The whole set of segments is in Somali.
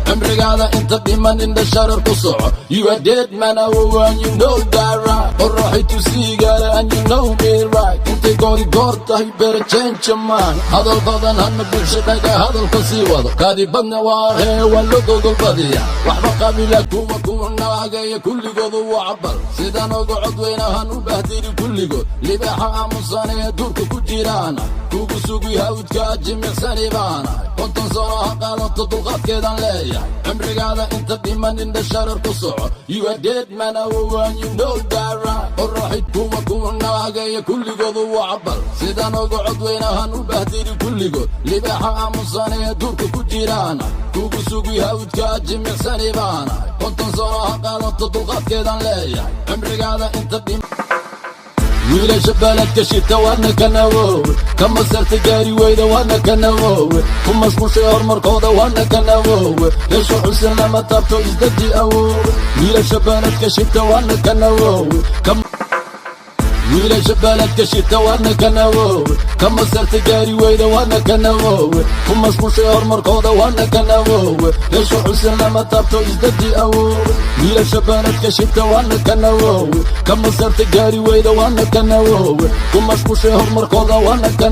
cimrigaada inta dhiman indha sharar ku soco. You are dead man awow and you know that right. Qorraxay tusiigaala and you know me right. Intay goori goor tahay better change your mind. Hadal badan hana bulshadaga hadalka sii wado. Kaadi badna waa hee waa loo gogol badiya. Waxba qabiila kuwa naagaya kulligoodu waa cabal. Sidaan ugu codweynahan u bahdiri kulligood. Libaaxa aamusan ee duurka ku jiraana. Kugu sugi hawdka jimicsani baana. Konton sano ha qaadato dulqaadkeedan leeyahay. Cimrigaada inta dhiman indha sharar ku soco. You are dead man awow and you know that right. Qorraxay kuwa naagaya kulligoodu waa cabal. Sidaan ugu codweynahan u bahdiri kulligood. Libaaxa aamusan ee duurka ku jiraana. Kugu sugi hawdka jimicsani baana. Konton sano ha qaadato dulqaadkeedan leeyahay. Cimrigaada inta dhiman wiilasha baladka shita waana ka nawoowe. Kama sarta gaari weyda waana ka nawoowe. Ku mashquushay horumarkooda waana ka nawoowe. Yeesho xusin lama taabto isdadi awoowe. Wiilasha baladka shita waana ka nawoowe. wiilasha baladka shita waana ka nawoowe. Kama sarta gaari weyda waana ka nawoowe. Ku mashquushay horumarkooda waana ka nawoowe. Yeesho xusin lama taabto isdadi awoowe. wiilasha baladka shita waana ka nawoowe. Kama sarta gaari weyda waana ka nawoowe. Ku mashquushay horumarkooda waana ka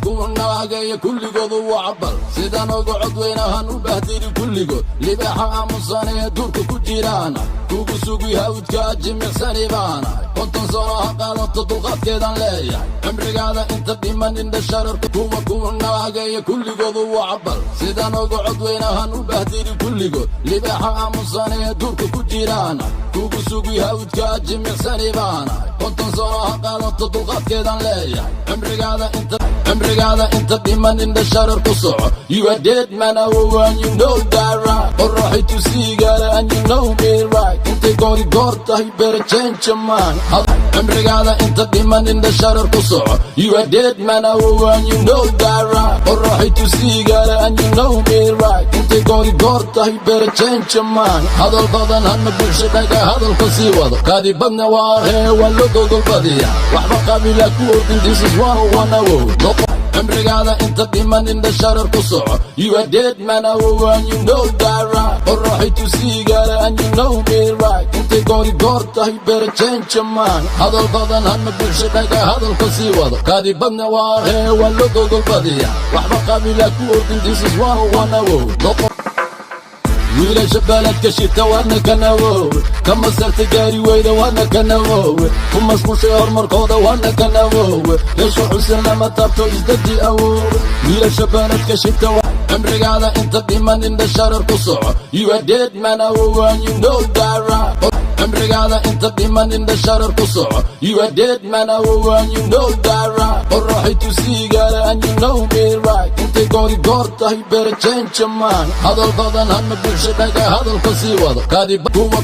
kuwa naagaya kulligoodu waa cabal. Sidaan ugu codweynahan u bahdiri kulligood. Libaaxa aamusan ee duurka ku jiraana. Kugu sugi hawdka jimicsani baana. Konton sano ha qaadato dulqaadkeedan leeyahay. Cimrigaada inta dhiman indha shararka kuwa naagaya kulligoodu waa cabal. Sidaan ugu codweynahan u bahdiri kulligood. Libaaxa aamusan ee duurka ku jiraana. Kugu sugi hawdka jimicsani baana. Konton sano ha qaadato dulqaadkeedan leeyahay. cimrigaada inta dhiman indha sharar ku soco. You are dead man awow and you know that right. Qorraxay tusiigaala and you know me right. Intay goori goor tahay better change your mind. cimrigaada inta dhiman indha sharar ku soco. You are dead man awow and you know that right. Qorraxay tusiigaala and you know me right. Intay goori goor tahay better change your mind. Hadal badan hana bulshadaga hadalka sii wado. Kaadi badna waa hee waa loo gogol badiya. Waxba qabiila ku ordin this is one awow. cimrigaada inta dhiman indha sharar ku soco. You are dead man awow and you know that right. Qorraxay tusiigaala and you know me right. Intay goori goor tahay better change your mind. Hadal badan hana bulshadaga hadalka sii wado. Kaadi badna waa hee waa loo gogol badiya. Waxba qabiila ku ordin this is one awow. wiilasha baladka shita waana ka nawoowe. Kama sarta gaari weyda waana ka nawoowe. Ku mashquushay horumarkooda waana ka nawoowe. Yeesho xusin lama taabto isdadi awoowe. wiilasha baladka shita cimrigaada inta dhiman indha sharar ku soco. You are dead man awow and you know that right. cimrigaada inta dhiman indha sharar ku soco. You are dead man awow and you know that right. Qorraxay tusiigaala and you know me right. Intay goori goor tahay better change your mind. Hadal badan hana bulshadaga hadalka sii wado. Kaadi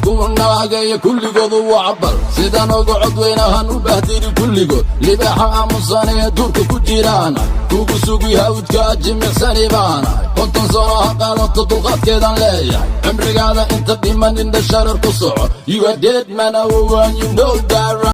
kuwa naagaya kulligoodu waa cabal. Sidaan ugu codweynahan u bahdiri kulligood. Libaaxa aamusan ee duurka ku jiraana. Kugu sugi hawdka jimicsani baana. Konton sano ha qaadato dulqaadkeedan leeyahay. Cimrigaada inta dhiman indha sharar ku soco. You are dead man awow and you know that right.